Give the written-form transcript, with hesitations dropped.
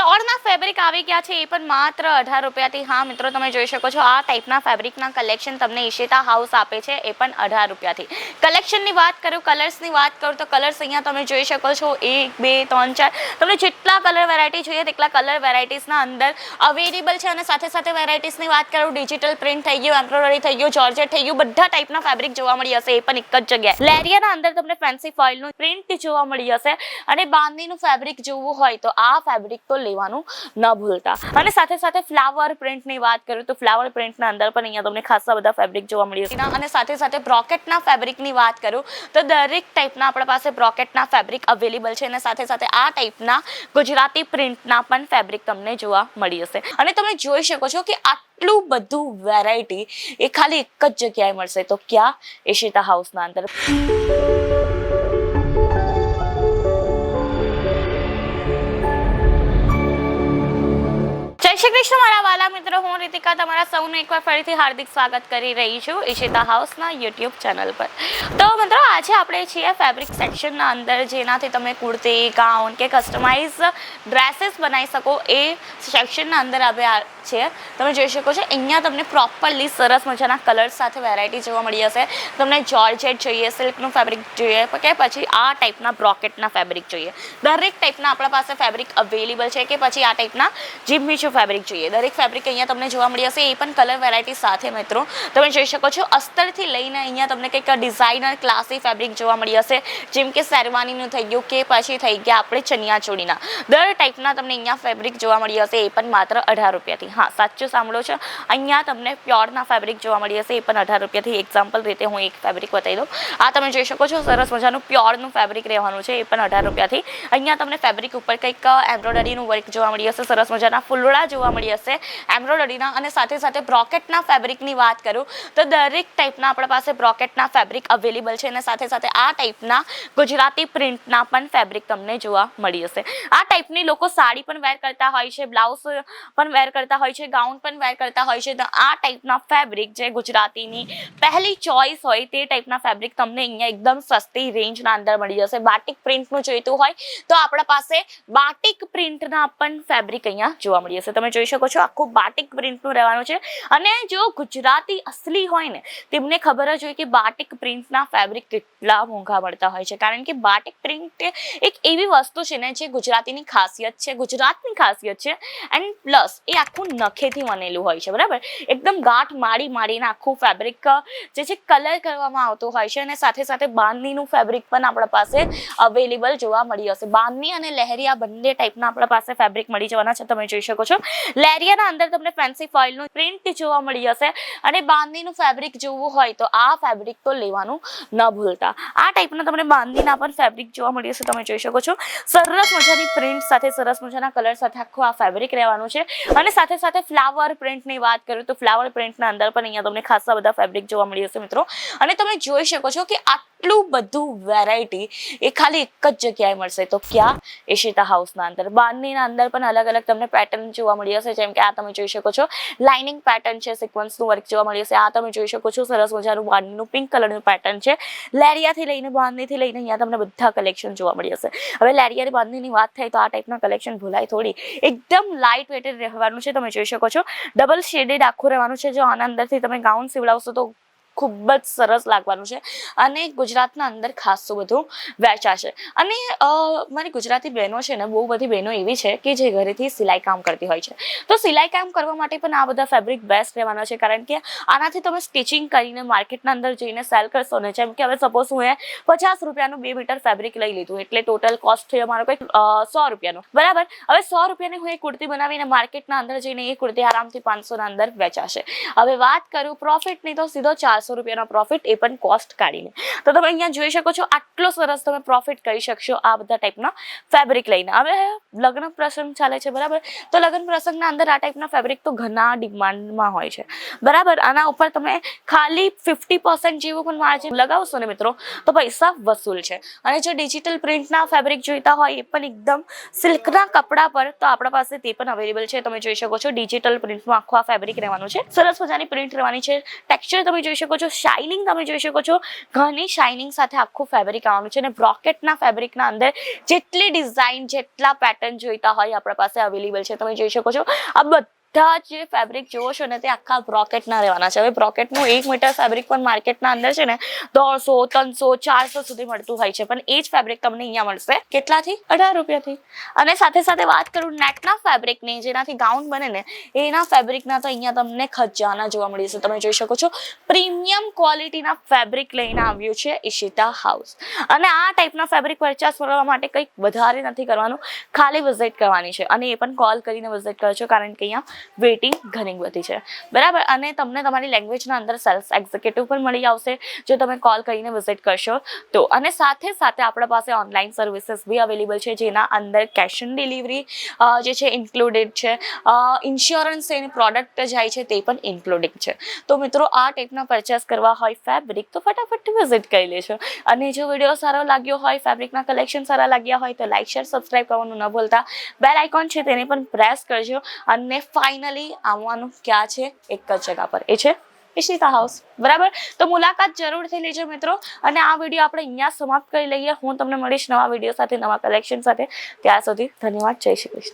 પ્યોરના fabric આવી ગયા છે એ પણ માત્ર 18 રૂપિયાથી। હા મિત્રો, તમે જોઈ શકો છો આ ટાઈપના ફેબ્રિકના કલેક્શન તમને ઈશિતા હાઉસ આપે છે એ પણ 18 રૂપિયાથી। કલેક્શનની વાત કરું, કલર્સની વાત કરું તો કલર્સ અહીંયા તમે જોઈ શકો છો 1 2 3 4 તમને જેટલા કલર વેરાયટી જોઈએ તેટલા કલર વેરાયટીઝના અંદર અવેલેબલ છે। અને સાથે સાથે વેરાયટીઝની વાત કરું, ડિજિટલ પ્રિન્ટ થઈ ગયું, એમ્બ્રોઇડરી થઈ ગયું, જોર્જેટ થઈ ગયું, બધા ટાઈપના ફેબ્રિક જોવા મળી હશે એ પણ એક જ જગ્યાએ। લેરિયાના અંદર તમને ફેન્સી ફોઇલનું પ્રિન્ટ જોવા મળી હશે અને બાંધણીનું ફેબ્રિક જોવું હોય તો આ ફેબ્રિક તો લેવાનું ન ભૂલતા। અને સાથે સાથે ફ્લાવર પ્રિન્ટની વાત કરું તો ફ્લાવર પ્રિન્ટના અંદર પણ અહીંયા તમને ખાસા બધા ફેબ્રિક જોવા મળી હશે। અને સાથે સાથે બ્રોકેટના ફેબ્રિકની વાત કરું તો દરેક ટાઈપના આપણા પાસે બ્રોકેટના ફેબ્રિક અવેલેબલ છે અને સાથે સાથે આ ટાઈપના ગુજરાતી પ્રિન્ટના પણ ફેબ્રિક તમને જોવા મળી હશે। અને તમે જોઈ શકો છો કે આટલું બધું વેરાયટી એ ખાલી એક જ જગ્યાએ મળશે, તો ક્યાં? ઈશિતા હાઉસના અંદર। જય શ્રી કૃષ્ણ મારા વાલા મિત્રો, હું રીતિકા તમારા સૌનું એકવાર ફરીથી હાર્દિક સ્વાગત કરી રહી છું ઈશિતા હાઉસના યુટ્યુબ ચેનલ પર। તો મિત્રો, આજે આપણે છીએ ફેબ્રિક સેક્શનના અંદર, જેનાથી તમે કુર્તી, ગાઉન કે કસ્ટમાઇઝ ડ્રેસીસ બનાવી શકો એ સેક્શનના અંદર આવ્યા છે। તમે જોઈ શકો છો અહીંયા તમને પ્રોપરલી સરસ મજાના કલર્સ સાથે વેરાયટી જોવા મળી હશે। તમને જોર્જેટ જોઈએ, સિલ્કનું ફેબ્રિક જોઈએ કે પછી આ ટાઈપના બ્રોકેટના ફેબ્રિક જોઈએ, દરેક ટાઈપના આપણા પાસે ફેબ્રિક અવેલેબલ છે। કે પછી આ ટાઈપના જીમ્મીચું ફેબ્રિક જોઈએ, દરેક ફેબ્રિક અહીંયા તમને જોવા મળી હશે એ પણ કલર વેરાયટી સાથે। મિત્રો તમે જોઈ શકો છો અસ્તરથી લઈને અહીંયા તમને કંઈક ડિઝાઇનર ક્લાસી ફેબ્રિક જોવા મળી હશે, જેમ કે શેરવાનીનું થઈ ગયું કે પછી થઈ ગયા આપણે ચણિયા ચોળીના, દર ટાઈપના તમને અહીંયા ફેબ્રિક જોવા મળી હશે એ પણ માત્ર 18 રૂપિયાથી। હા, સાચું સાંભળો છો, અહીંયા તમને પ્યોરના ફેબ્રિક જોવા મળી હશે એ પણ 18 રૂપિયાથી। એક્ઝામ્પલ રીતે હું એક ફેબ્રિક બતાવી દઉં। આ તમે જોઈ શકો છો સરસ મજાનું પ્યોરનું ફેબ્રિક રહેવાનું છે એ પણ 18 રૂપિયાથી। અહીંયા તમને ફેબ્રિક ઉપર કંઈક એમ્બ્રોઇડરીનું વર્ક જોવા મળી હશે, સરસ મજાના ફૂલડા જોવા મળી હશે એમ્બ્રોઇડરીના। અને સાથે સાથે બ્રોકેટના ફેબ્રિકની વાત કરું તો દરેક ટાઈપના આપણા પાસે બ્રોકેટના ફેબ્રિક અવેલેબલ છે અને સાથે સાથે આ ટાઈપના ગુજરાતી પ્રિન્ટના પણ ફેબ્રિક તમને જોવા મળી હશે। આ ટાઈપની લોકો સાડી પણ વેર કરતા હોય છે, બ્લાઉઝ પણ વેર કરતા હોય છે, ગાઉન પણ વેર કરતા હોય છે, તો આ ટાઈપના ફેબ્રિક જે ગુજરાતીની પહેલી ચોઇસ હોય તે ટાઈપના ફેબ્રિક તમને અહીંયા એકદમ સસ્તી રેન્જના અંદર મળી જશે। બાટિક પ્રિન્ટનું જોઈતું હોય તો આપણા પાસે બાટિક પ્રિન્ટના પણ ફેબ્રિક અહીંયા જોવા મળી હશે। તમે જોઈ શકો છો આખું બાટિક પ્રિન્ટનું રહેવાનું છે। અને જો ગુજરાતી અસલી હોય ને તેમને ખબર જ હોય કે બાટિક પ્રિન્ટના ફેબ્રિક કેટલા મોંઘા મળતા હોય છે, કારણ કે બાટિક પ્રિન્ટ એક એવી વસ્તુ છે ને જે ગુજરાતીની ખાસિયત છે, ગુજરાતની ખાસિયત છે। એન્ડ પ્લસ એ આખું નખેથી બનેલું હોય છે, બરાબર, એકદમ ગાંઠ મારીને આખું ફેબ્રિક જે છે કલર કરવામાં આવતો હોય છે। અને સાથે સાથે બાંધણીનું ફેબ્રિક પણ આપણા પાસે અવેલેબલ જોવા મળી હશે। બાંધણી અને લહેરિયા બંને ટાઈપના આપણા પાસે ફેબ્રિક મળી જવાના છે। તમે જોઈ શકો છો લેરિયાના અંદર તમને ફેન્સી ફોઇલનું પ્રિન્ટ જોવા મળી હશે અને બાંધણીનું ફેબ્રિક જોવું હોય તો આ ફેબ્રિક તો લેવાનું ન ભૂલતા। આ ટાઈપના તમને બાંધણીના પણ ફેબ્રિક જોવા મળી હશે। તમે જોઈ શકો છો સરસ મજાની પ્રિન્ટ સાથે, સરસ મજાના કલર સાથે આખું આ ફેબ્રિક રહેવાનું છે। અને સાથે સાથે ફ્લાવર પ્રિન્ટની વાત કરું તો ફ્લાવર પ્રિન્ટના અંદર પણ અહીંયા તમને ખાસા બધા ફેબ્રિક જોવા મળી હશે મિત્રો। અને તમે જોઈ શકો છો કે આટલું બધું વેરાયટી એ ખાલી એક જ જગ્યાએ મળશે, તો ક્યાં? ઈશિતા હાઉસના અંદર। બાંધણીના અંદર પણ અલગ અલગ તમને પેટર્ન જોવા મળી હશે, જેમ કે આ તમે જોઈ શકો છો લાઇનિંગ પેટર્ન છે, સિક્વન્સનું વર્ક જોવા મળી હશે। આ તમે જોઈ શકો છો સરસ મજાનું બાંધણીનું પિંક કલરનું પેટર્ન છે, લેરિયાથી લઈને બાંધણીથી લઈને અહીંયા તમને બધા કલેક્શન જોવા મળી હશે। હવે લેરિયાની બાંધણીની વાત થાય તો આ ટાઈપના કલેક્શન ભૂલાય થોડી, એકદમ લાઇટ વેટેડ રહેવાનું છે। તમે જોઈ શકો છો ડબલ શેડેડ આખું રહેવાનું છે, જો આના અંદરથી તમે ગાઉન સીવડાવશો તો ખૂબ જ સરસ લાગવાનું છે અને ગુજરાતના અંદર ખાસું બધું વેચાશે। અને મારી ગુજરાતી બહેનો છે ને, બહુ બધી બહેનો એવી છે કે જે ઘરેથી સિલાઈ કામ કરતી હોય છે, તો સિલાઈ કામ કરવા માટે પણ આ બધા ફેબ્રિક બેસ્ટ રહેવાના છે, કારણ કે આનાથી તમે સ્ટિચિંગ કરીને માર્કેટના અંદર જઈને સેલ કરશો ને, જેમ કે હવે સપોઝ હું 50 રૂપિયાનું 2 મીટર ફેબ્રિક લઈ લીધું, એટલે ટોટલ કોસ્ટ થયો મારો કંઈક 100 રૂપિયાનો, બરાબર। હવે 100 રૂપિયાની હું એક કુર્તી બનાવીને માર્કેટના અંદર જઈને એ કુર્તી આરામથી 500ના અંદર વેચાશે। હવે વાત કરું પ્રોફિટની તો સીધો 400 રૂપિયાનો પ્રોફિટ, એ પણ કોસ્ટ કાઢીને। તો તમે અહીંયા જોઈ શકો છો આટલો સરસ તમે પ્રોફિટ કરી શકશો આ બધા ટાઈપના ફેબ્રિક લઈને। હવે લગ્ન પ્રસંગ ચાલે છે, બરાબર, તો લગ્ન પ્રસંગના અંદર આ ટાઈપના ફેબ્રિક તો ઘણા ડિમાન્ડમાં હોય છે, બરાબર। આના ઉપર તમે ખાલી 50% જેવું પણ માર્જિન લગાવશો ને મિત્રો તો પૈસા વસૂલ છે। અને જો ડિજિટલ પ્રિન્ટના ફેબ્રિક જોઈતા હોય એ પણ એકદમ સિલ્કના કપડા પર, તો આપણા પાસે તે પણ અવેલેબલ છે। તમે જોઈ શકો છો ડિજિટલ પ્રિન્ટમાં આખું આ ફેબ્રિક રહેવાનું છે, સરસ મજાની પ્રિન્ટ રહેવાની છે। ટેક્સચર તમે જોઈ શકો શકો છો શાઇનિંગ તમે જોઈ શકો છો, ઘણી શાઇનિંગ સાથે આખું ફેબ્રિક આવવાનું છે. અને બ્રોકેટના ફેબ્રિકના અંદર જેટલી ડિઝાઇન જેટલા પેટર્ન જોઈતા હોય આપણા પાસે અવેલેબલ છે. તમે જોઈ શકો છો આ બધા જે ફેબ્રિક જોવો છો ને તે આખા બ્રોકેટના રહેવાના છે. હવે બ્રોકેટનું 1 મીટર ફેબ્રિક પણ માર્કેટના અંદર છે ને 150, 300, 400 સુધી મળતું હોય છે, પણ એ જ ફેબ્રિક તમને અહીંયા મળશે કેટલાથી? 18 રૂપિયાથી. અને સાથે સાથે વાત કરું નેટના ફેબ્રિકની, જેનાથી ગાઉન બને ને એના ફેબ્રિકના, તો અહીંયા તમને ખજાના જોવા મળી જશે. તમે જોઈ શકો છો પ્રીમિયમ ક્વોલિટીના ફેબ્રિક લઈને આવ્યું છે ઈશિતા હાઉસ. અને આ ટાઈપના ફેબ્રિક પરચેસ કરવા માટે કંઈક વધારે નથી કરવાનું, ખાલી વિઝિટ કરવાની છે. અને એ પણ કોલ કરીને વિઝિટ કરજો, કારણ કે અહીંયા વેઇટિંગ ઘણી બધી છે, બરાબર. અને તમને તમારી લેંગ્વેજના અંદર સેલ્સ એક્ઝિક્યુટિવ પણ મળી આવશે જો તમે કોલ કરીને વિઝિટ કરશો તો. અને સાથે સાથે આપણા પાસે ઓનલાઈન સર્વિસીસ બી અવેલેબલ છે, જેના અંદર કેશ ઓન ડિલિવરી જે છે ઇન્ક્લુડેડ છે, ઇન્સ્યોરન્સ એની પ્રોડક્ટ જાય છે તે પણ ઇન્ક્લુડિંગ છે. તો મિત્રો આ ટાઈપના પરચેસ કરવા હોય ફેબ્રિક તો ફટાફટ વિઝિટ કરી લેજો. અને જો વિડીયો સારો લાગ્યો હોય, ફેબ્રિકના કલેક્શન સારા લાગ્યા હોય તો લાઈક, શેર, સબસ્ક્રાઈબ કરવાનું ન ભૂલતા. બેલ આઇકોન છે તેને પણ પ્રેસ કરજો. અને ફાઇનલી આવવાનું ક્યાં છે? એક જ જગ્યા પર, એ છે ઈશિતા હાઉસ, બરાબર. તો મુલાકાત જરૂરથી લેજો મિત્રો. અને આ વિડીયો આપણે અહીંયા સમાપ્ત કરી લઈએ. હું તમને મળીશ નવા વિડીયો સાથે, નવા કલેક્શન સાથે. ત્યાં સુધી ધન્યવાદ. જય શ્રી કૃષ્ણ.